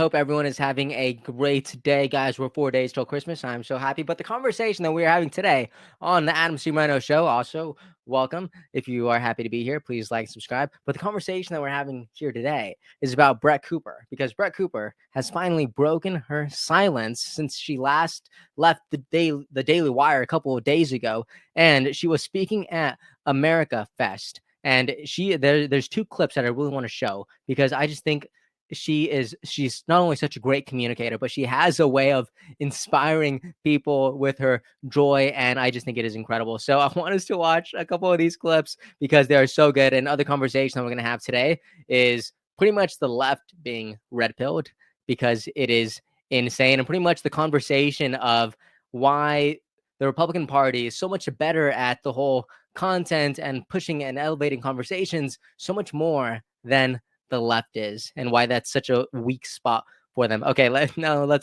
Hope everyone is having a great day, guys. We're 4 days till Christmas. I'm so happy. But the conversation that we're having today on the Moreno show, also welcome. If you are happy to be here, please like, subscribe. But the conversation that we're having here today is about Brett Cooper, because Brett Cooper has finally broken her silence since she last left the Daily Wire a couple of days ago, and she was speaking at America Fest. And there's two clips that I really want to show, because I just think she's not only such a great communicator, but she has a way of inspiring people with her joy, and I just think it is incredible. So I want us to watch a couple of these clips because they are so good. And other conversation that we're going to have today is pretty much the left being red pilled, because it is insane, and pretty much the conversation of why the Republican Party is so much better at the whole content and pushing and elevating conversations so much more than the left is, and why that's such a weak spot for them. Okay, let's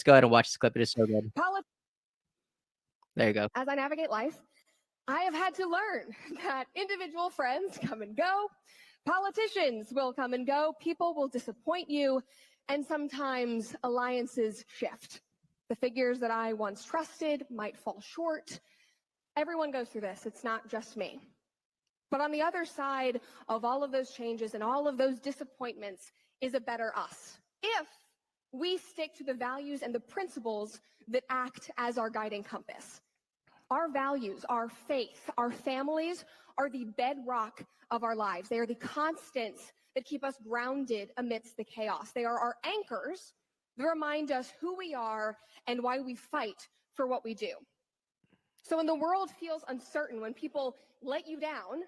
go ahead and watch this clip. It is so good. There you go. As I navigate life, I have had to learn that individual friends come and go, politicians will come and go, people will disappoint you, and sometimes alliances shift. The figures that I once trusted might fall short. Everyone goes through this. It's not just me. But on the other side of all of those changes and all of those disappointments is a better us, if we stick to the values and the principles that act as our guiding compass. Our values, our faith, our families are the bedrock of our lives. They are the constants that keep us grounded amidst the chaos. They are our anchors that remind us who we are and why we fight for what we do. So when the world feels uncertain, when people let you down,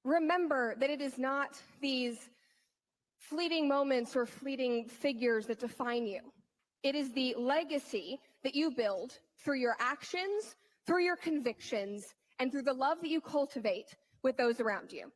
remember that it is not these fleeting moments or fleeting figures that define you. It is the legacy that you build through your actions, through your convictions, and through the love that you cultivate with those around you.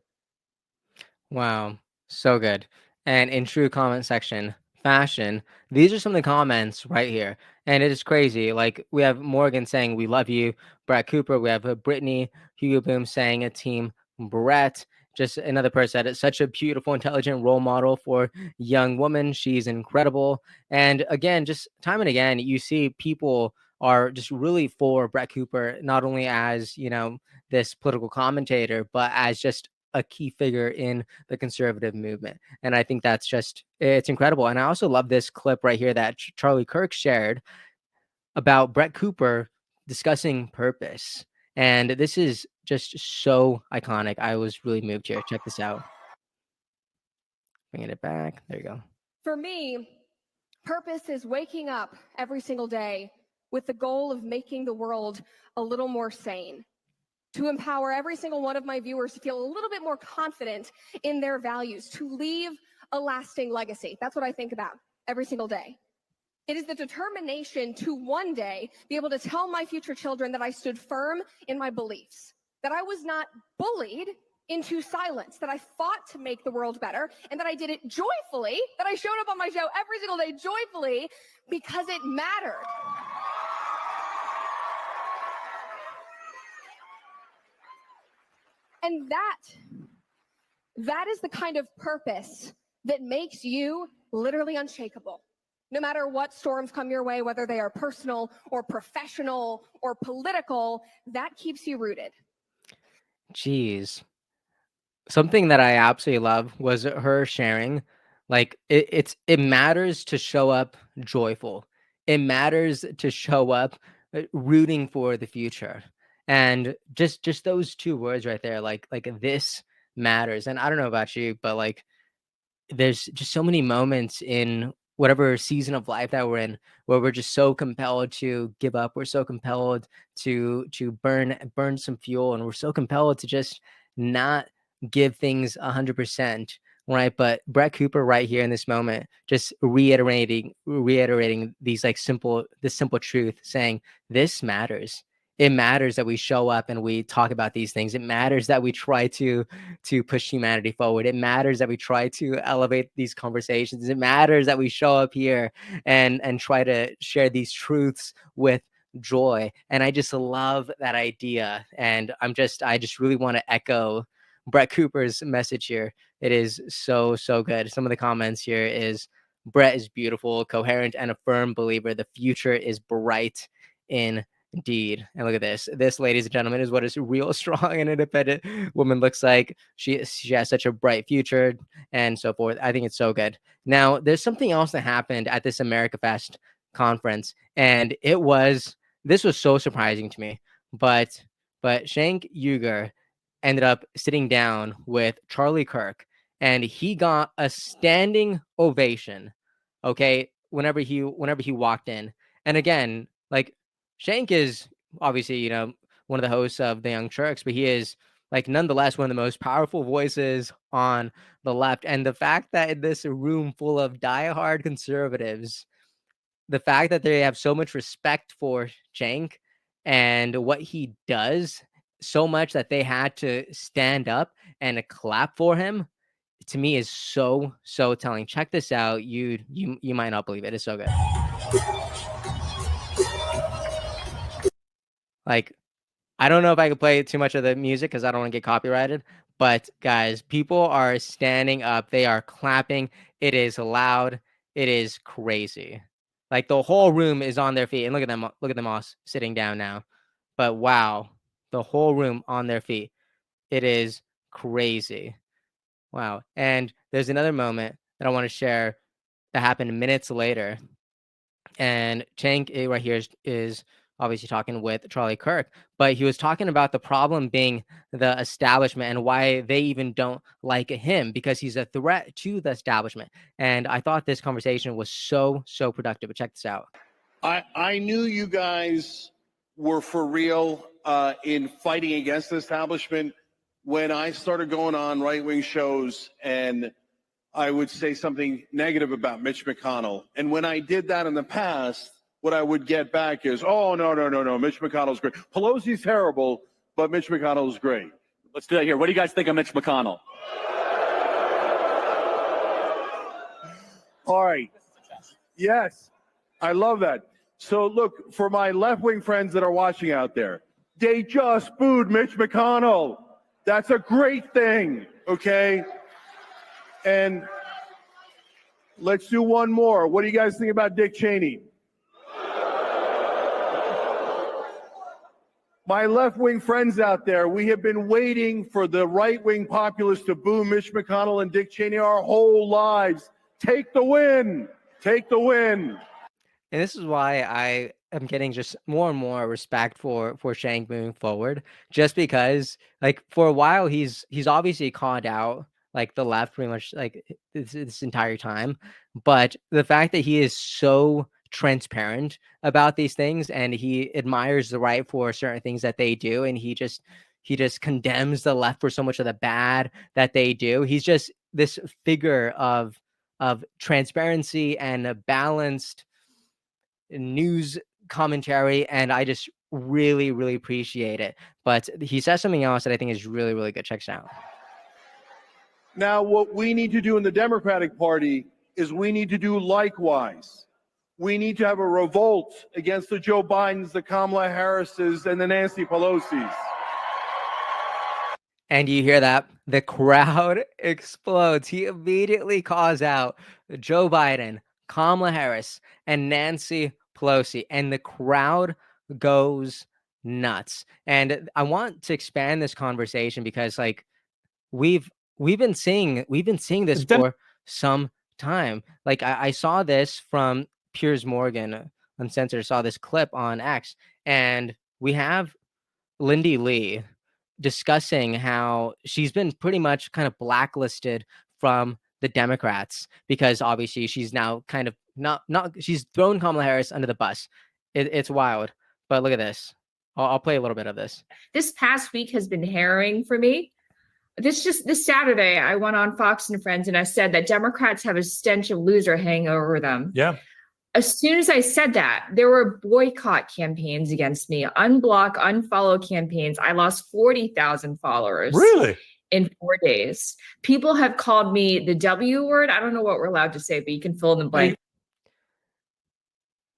Wow, so good. And in true comment section fashion, these are some of the comments right here. And it is crazy. Like, we have Morgan saying, "We love you." Brett Cooper. We have Brittany Hugo Boom saying, "A team Brett." Just another person that is such a beautiful, intelligent role model for young woman. She's incredible. And again, just time and again, you see people are just really for Brett Cooper, not only as, this political commentator, but as just a key figure in the conservative movement. And I think it's incredible. And I also love this clip right here that Charlie Kirk shared about Brett Cooper discussing purpose. And this is just so iconic. I was really moved here. Check this out. Bringing it back. There you go. For me, purpose is waking up every single day with the goal of making the world a little more sane, to empower every single one of my viewers to feel a little bit more confident in their values, to leave a lasting legacy. That's what I think about every single day. It is the determination to one day be able to tell my future children that I stood firm in my beliefs, that I was not bullied into silence, that I fought to make the world better, and that I did it joyfully, that I showed up on my show every single day joyfully because it mattered. And that is the kind of purpose that makes you literally unshakable. No matter what storms come your way, whether they are personal or professional or political, that keeps you rooted. Jeez. Something that I absolutely love was her sharing, like, it matters to show up joyful. It matters to show up rooting for the future. And just those two words right there, like this matters. And I don't know about you, but like, there's just so many moments in whatever season of life that we're in where we're just so compelled to give up. We're so compelled to burn some fuel, and we're so compelled to just not give things 100%, right? But Brett Cooper right here in this moment, just reiterating this simple truth, saying this matters. It matters that we show up and we talk about these things. It matters that we try to push humanity forward. It matters that we try to elevate these conversations. It matters that we show up here and try to share these truths with joy. And I just love that idea. And I just really want to echo Brett Cooper's message here. It is so good. Some of the comments here is, Brett is beautiful, coherent, and a firm believer. The future is bright indeed. And look at this. This, ladies and gentlemen, is what a real strong and independent woman looks like. She has such a bright future and so forth. I think it's so good. Now, there's something else that happened at this America Fest conference, and this was so surprising to me. But Cenk Uygur ended up sitting down with Charlie Kirk, and he got a standing ovation. Okay, whenever he walked in, and again, like Cenk is obviously one of the hosts of the Young Turks, but he is like nonetheless one of the most powerful voices on the left. And the fact that in this room full of diehard conservatives, the fact that they have so much respect for Cenk and what he does, so much that they had to stand up and clap for him, to me is so telling. Check this out. You might not believe it. It's so good. Like, I don't know if I could play too much of the music because I don't want to get copyrighted. But guys, people are standing up. They are clapping. It is loud. It is crazy. Like the whole room is on their feet. And look at them. Look at them all sitting down now. But wow, the whole room on their feet. It is crazy. Wow. And there's another moment that I want to share that happened minutes later. And Cenk right here is obviously talking with Charlie Kirk, but he was talking about the problem being the establishment and why they even don't like him, because he's a threat to the establishment. And I thought this conversation was so productive. But check this out. I knew you guys were for real in fighting against the establishment when I started going on right-wing shows and I would say something negative about Mitch McConnell. And when I did that in the past, what I would get back is, oh, no, Mitch McConnell's great. Pelosi's terrible, but Mitch McConnell's great. Let's do that here. What do you guys think of Mitch McConnell? All right. Yes, I love that. So look, for my left-wing friends that are watching out there, they just booed Mitch McConnell. That's a great thing, okay? And let's do one more. What do you guys think about Dick Cheney? My left-wing friends out there, we have been waiting for the right-wing populists to boo Mitch McConnell and Dick Cheney our whole lives. Take the win. Take the win. And this is why I am getting just more and more respect for Cenk moving forward, just because like for a while he's obviously called out like the left pretty much like this entire time, but the fact that he is so transparent about these things and he admires the right for certain things that they do, and he just condemns the left for so much of the bad that they do. He's just this figure of transparency and a balanced news commentary, and I just really appreciate it. But he says something else that I think is really good. Check this out. Now, what we need to do in the Democratic Party is we need to do likewise. We need to have a revolt against the Joe Bidens, the Kamala Harrises, and the Nancy Pelosi's. And you hear that? The crowd explodes. He immediately calls out Joe Biden, Kamala Harris, and Nancy Pelosi, and the crowd goes nuts. And I want to expand this conversation because like we've been seeing this for some time. Like I saw this from Piers Morgan Uncensored, saw this clip on X, and we have Lindy Lee discussing how she's been pretty much kind of blacklisted from the Democrats because obviously she's now kind of not she's thrown Kamala Harris under the bus. It's wild. But look at this. I'll play a little bit of this. This past week has been harrowing for me. This Saturday, I went on Fox and Friends and I said that Democrats have a stench of loser hanging over them. Yeah. As soon as I said that, there were boycott campaigns against me, unblock, unfollow campaigns. I lost 40,000 followers. Really? In 4 days. People have called me the W word. I don't know what we're allowed to say, but you can fill in the blank.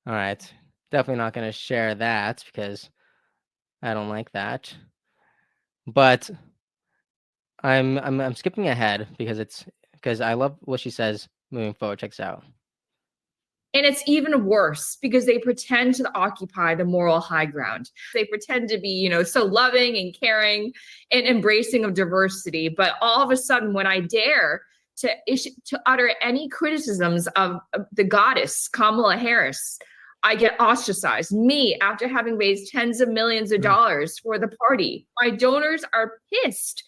All right. Definitely not going to share that because I don't like that. But I'm skipping ahead because I love what she says moving forward. Check this out. And it's even worse because they pretend to occupy the moral high ground. They pretend to be, so loving and caring and embracing of diversity. But all of a sudden, when I dare to utter any criticisms of the goddess, Kamala Harris, I get ostracized. Me, after having raised tens of millions of dollars for the party, my donors are pissed.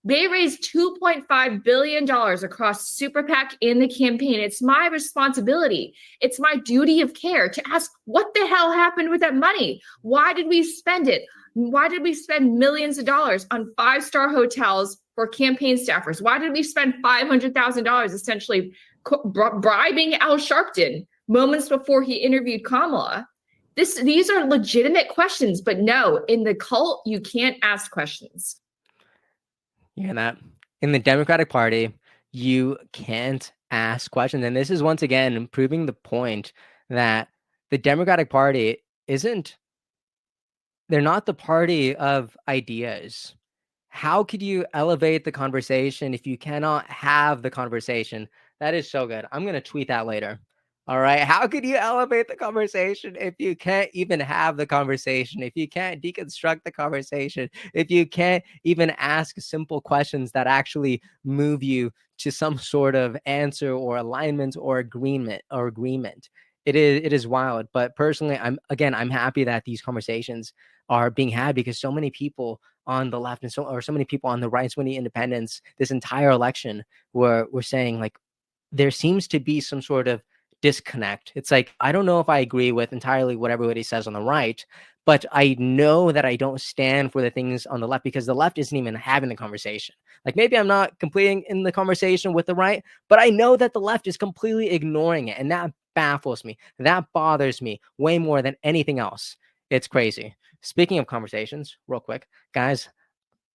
They raised $2.5 billion across Super PAC in the campaign. It's my responsibility. It's my duty of care to ask what the hell happened with that money? Why did we spend it? Why did we spend millions of dollars on 5-star hotels for campaign staffers? Why did we spend $500,000 essentially bribing Al Sharpton moments before he interviewed Kamala? These are legitimate questions, but no, in the cult, you can't ask questions. You hear that? In the Democratic Party, you can't ask questions. And this is once again proving the point that the Democratic Party they're not the party of ideas. How could you elevate the conversation if you cannot have the conversation? That is so good. I'm going to tweet that later. All right. How could you elevate the conversation if you can't even have the conversation? If you can't deconstruct the conversation? If you can't even ask simple questions that actually move you to some sort of answer or alignment or agreement? It is wild. But personally, I'm happy that these conversations are being had because so many people on the left and so many people on the right, so many independents, this entire election were saying like there seems to be some sort of disconnect. It's like, I don't know if I agree with entirely what everybody says on the right, but I know that I don't stand for the things on the left because the left isn't even having the conversation. Like maybe I'm not completing in the conversation with the right, but I know that the left is completely ignoring it. And that baffles me. That bothers me way more than anything else. It's crazy. Speaking of conversations, real quick, guys,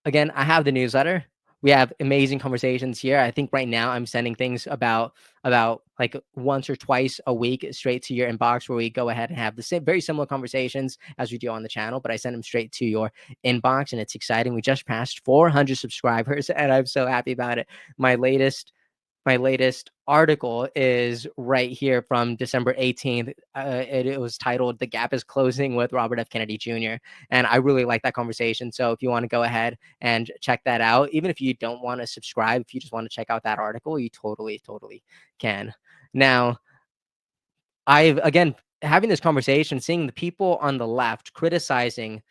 again, I have the newsletter. We have amazing conversations here. I think right now I'm sending things about like once or twice a week straight to your inbox where we go ahead and have the same, very similar conversations as we do on the channel, but I send them straight to your inbox and it's exciting. We just passed 400 subscribers and I'm so happy about it. My latest article is right here from December 18th. It was titled "The Gap is Closing with Robert F. Kennedy Jr." And I really like that conversation. So if you want to go ahead and check that out, even if you don't want to subscribe, if you just want to check out that article, you totally can. Now, again, having this conversation, seeing the people on the left criticizing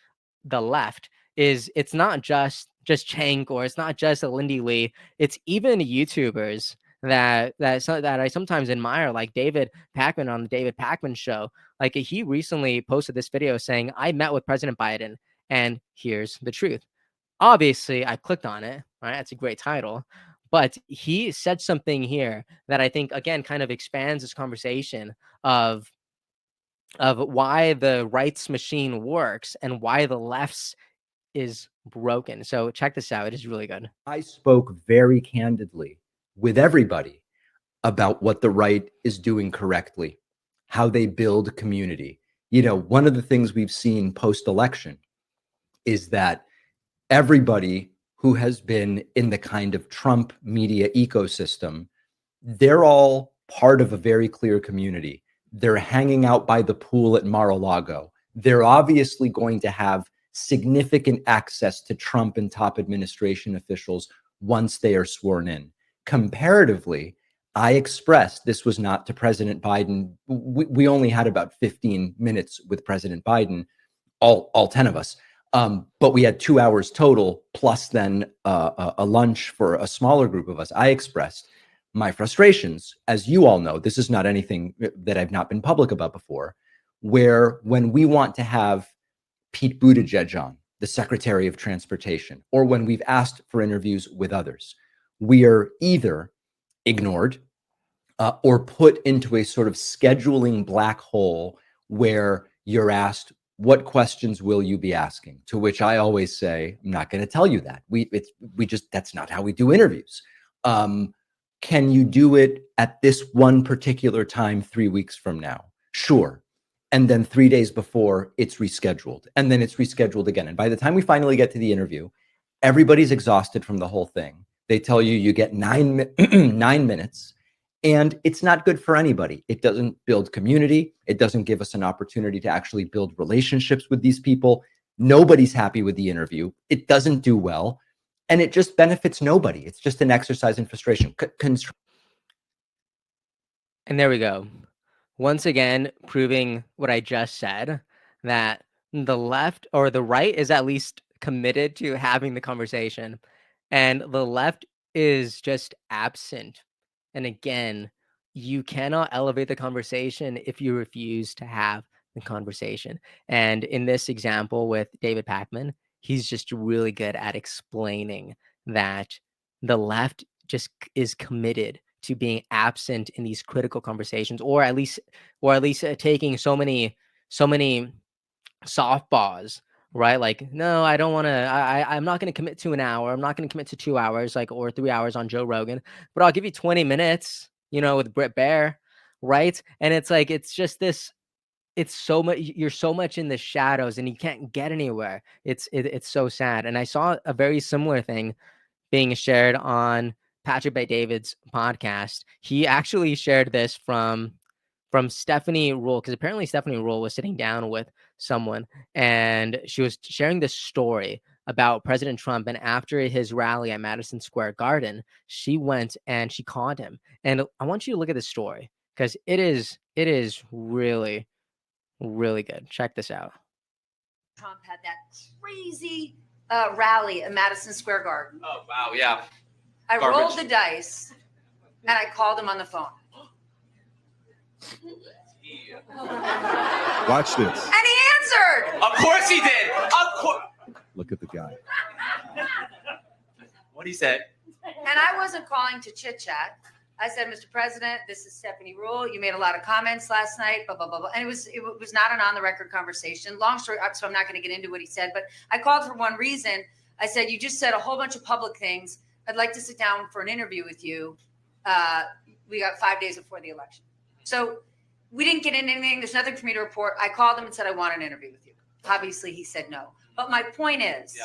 the left it's not just Cenk or it's not just a Lindy Lee. It's even YouTubers that I sometimes admire, like David Pakman on the David Pakman Show. Like he recently posted this video saying, "I met with President Biden, and here's the truth." Obviously, I clicked on it. Right, that's a great title, but he said something here that I think again kind of expands this conversation of why the rights machine works and why the left's is broken. So check this out. It is really good. I spoke very candidly with everybody about what the right is doing correctly, how they build community. One of the things we've seen post-election is that everybody who has been in the kind of Trump media ecosystem, they're all part of a very clear community. They're hanging out by the pool at Mar-a-Lago. They're obviously going to have significant access to Trump and top administration officials once they are sworn in. Comparatively, I expressed this was not to President Biden. We only had about 15 minutes with President Biden, all 10 of us. But we had 2 hours total, plus then a lunch for a smaller group of us. I expressed my frustrations. As you all know, this is not anything that I've not been public about before, where when we want to have Pete Buttigieg on, the Secretary of Transportation, or when we've asked for interviews with others, we are either ignored or put into a sort of scheduling black hole where you're asked, what questions will you be asking? To which I always say, I'm not going to tell you that. That's not how we do interviews. Can you do it at this one particular time 3 weeks from now? Sure. And then 3 days before, it's rescheduled. And then it's rescheduled again. And by the time we finally get to the interview, everybody's exhausted from the whole thing. They tell you you get 9 minutes. And it's not good for anybody. It doesn't build community. It doesn't give us an opportunity to actually build relationships with these people. Nobody's happy with the interview. It doesn't do well. And it just benefits nobody. It's just an exercise in frustration. And there we go. Once again, proving what I just said, that the left or the right is at least committed to having the conversation, and the left is just absent. And again, you cannot elevate the conversation if you refuse to have the conversation. And in this example with David Pakman, he's just really good at explaining that the left just is committed to being absent in these critical conversations, or at least taking so many softballs, right? Like, no, I don't want to. I'm not going to commit to an hour. I'm not going to commit to 2 hours, like, or 3 hours on Joe Rogan, but I'll give you 20 minutes, with Britt Baer, right? And it's like, it's just this. It's so much. You're so much in the shadows, and you can't get anywhere. It's so sad. And I saw a very similar thing being shared on Patrick Bet-David's podcast. He actually shared this from Stephanie Rule, because apparently Stephanie Rule was sitting down with someone and she was sharing this story about President Trump. And after his rally at Madison Square Garden, she went and she called him. And I want you to look at this story because it is really, really good. Check this out. Trump had that crazy rally at Madison Square Garden. Oh, wow, yeah. I Garbage. rolled the dice and I called him on the phone. Watch this. And he answered. Of course he did. Of course. Look at the guy. What'd he say? And I wasn't calling to chit chat. I said, Mr. President, this is Stephanie Rule. You made a lot of comments last night, blah, blah, blah, blah. And it was not an on the record conversation. Long story, so I'm not going to get into what he said, but I called for one reason. I said, you just said a whole bunch of public things. I'd like to sit down for an interview with you. We got 5 days before the election. So we didn't get into anything. There's nothing for me to report. I called him and said, I want an interview with you. Obviously, he said no. But my point is,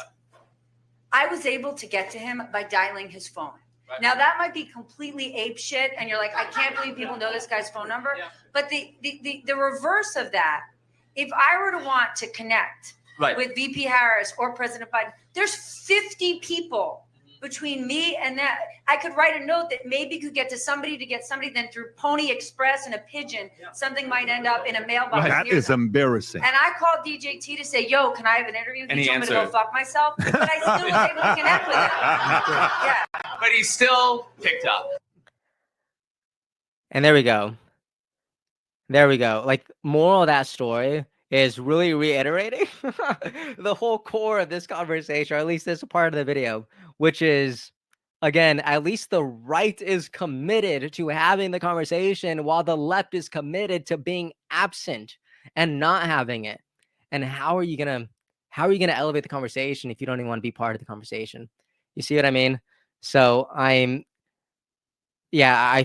I was able to get to him by dialing his phone. Right. Now, that might be completely ape shit, and you're like, I can't believe people know this guy's phone number. Yeah. But the reverse of that, if I were to want to connect with VP Harris or President Biden, there's 50 people between me and that. I could write a note that maybe could get to somebody, then through Pony Express and a pigeon, something might end up in a mailbox. That is embarrassing. And I called DJT to say, yo, can I have an interview? He told me to go fuck myself, but I still was able to connect with him. Yeah. But he still picked up. And there we go. Like, moral of that story is really reiterating the whole core of this conversation, or at least this part of the video, which is, again, at least the right is committed to having the conversation while the left is committed to being absent and not having it. And how are you gonna elevate the conversation if you don't even want to be part of the conversation? You see what I mean? So I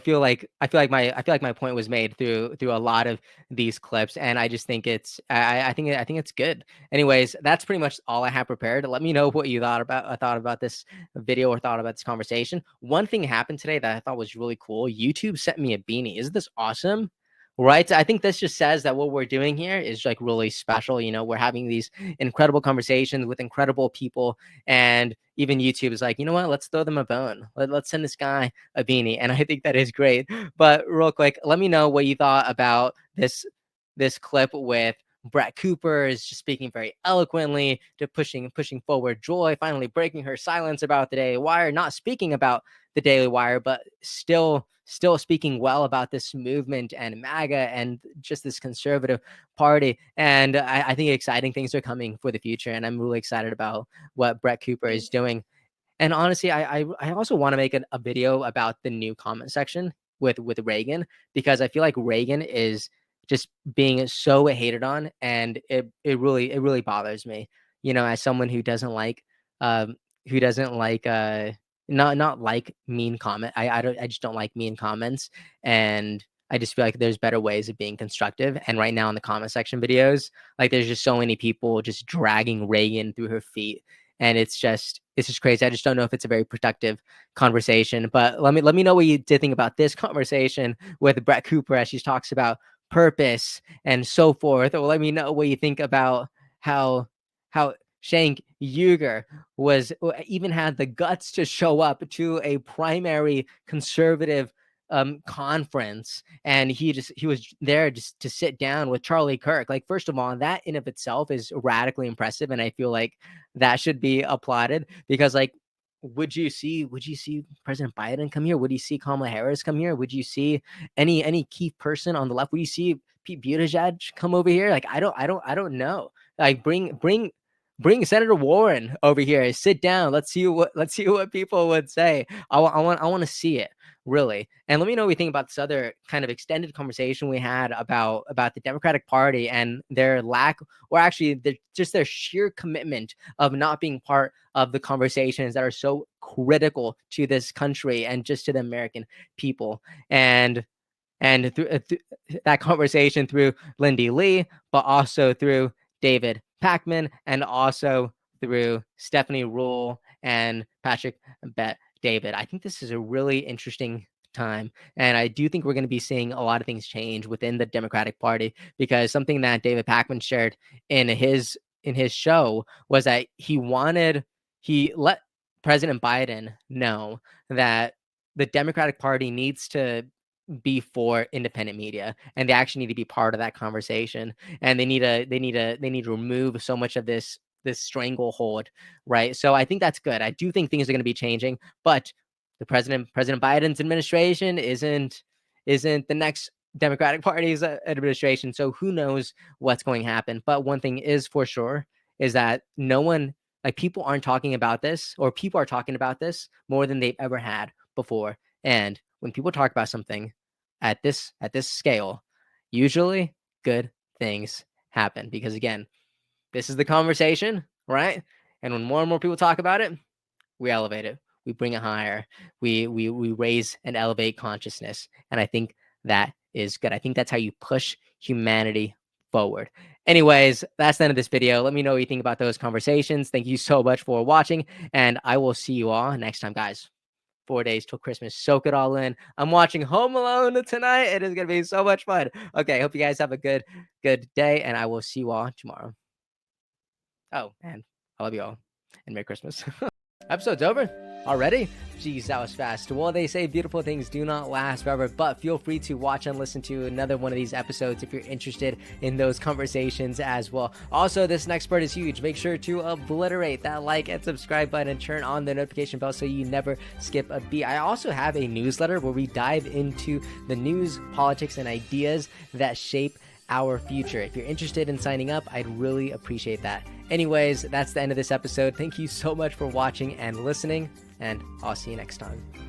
feel like my point was made through a lot of these clips, and I just think I think it's good. Anyways, that's pretty much all I have prepared. Let me know what you thought about this video or thought about this conversation. One thing happened today that I thought was really cool. YouTube sent me a beanie. Isn't this awesome? Right. I think this just says that what we're doing here is like really special. We're having these incredible conversations with incredible people, and even YouTube is like, you know what? Let's throw them a bone. Let's send this guy a beanie. And I think that is great. But real quick, let me know what you thought about this clip with Brett Cooper is just speaking very eloquently to pushing forward Joy, finally breaking her silence about the Daily Wire, not speaking about the Daily Wire, but still speaking well about this movement and MAGA and just this conservative party. And I think exciting things are coming for the future. And I'm really excited about what Brett Cooper is doing. And honestly, I also want to make a video about the new comment section with Reagan, because I feel like Reagan is just being so hated on, and it really bothers me, as someone who doesn't like not like mean comment. I just don't like mean comments, and I just feel like there's better ways of being constructive. And right now in the comment section videos, like, there's just so many people just dragging Reagan through her feet, and it's this is crazy. I just don't know if it's a very productive conversation. But let me know what you did think about this conversation with Brett Cooper as she talks about purpose and so forth. Or let me know what you think about how Cenk Uygur even had the guts to show up to a primary conservative conference, and he was there just to sit down with Charlie Kirk. Like, first of all, that in of itself is radically impressive, and I feel like that should be applauded, because like, would you see President Biden come here? Would you see Kamala Harris come here? Would you see any key person on the left? Would you see Pete Buttigieg come over here? Like, I don't know. Like, bring Senator Warren over here. Sit down. Let's see what people would say. I want to see it, really. And let me know what you think about this other kind of extended conversation we had about the Democratic Party and their lack, or actually their sheer commitment of not being part of the conversations that are so critical to this country and just to the American people. And through that conversation through Lindy Lee, but also through David Pakman, and also through Stephanie Rule and Patrick Bet David. I think this is a really interesting time, and I do think we're going to be seeing a lot of things change within the Democratic Party, because something that David Pakman shared in his show was that he let President Biden know that the Democratic Party needs to be for independent media, and they actually need to be part of that conversation, and they need to remove so much of this stranglehold, right? So I think that's good. I do think things are going to be changing, but the President Biden's administration isn't the next Democratic Party's administration, so who knows what's going to happen. But one thing is for sure is that people aren't talking about this, or people are talking about this more than they've ever had before. And when people talk about something at this scale, usually good things happen, because again, this is the conversation, right? And when more and more people talk about it, we elevate it, we bring it higher, we raise and elevate consciousness, and I think that is good. I think that's how you push humanity forward. Anyways, that's the end of this video. Let me know what you think about those conversations. Thank you so much for watching, and I will see you all next time, guys. 4 days till Christmas. Soak it all in. I'm watching Home Alone tonight. It is going to be so much fun. Okay, hope you guys have a good day, and I will see you all tomorrow. Oh, and I love you all, and Merry Christmas. Episode's over already? Jeez, that was fast. Well, they say beautiful things do not last forever, but feel free to watch and listen to another one of these episodes if you're interested in those conversations as well. Also, this next part is huge. Make sure to obliterate that like and subscribe button and turn on the notification bell so you never skip a beat. I also have a newsletter where we dive into the news, politics, and ideas that shape our future. If you're interested in signing up, I'd really appreciate that. Anyways, that's the end of this episode. Thank you so much for watching and listening, and I'll see you next time.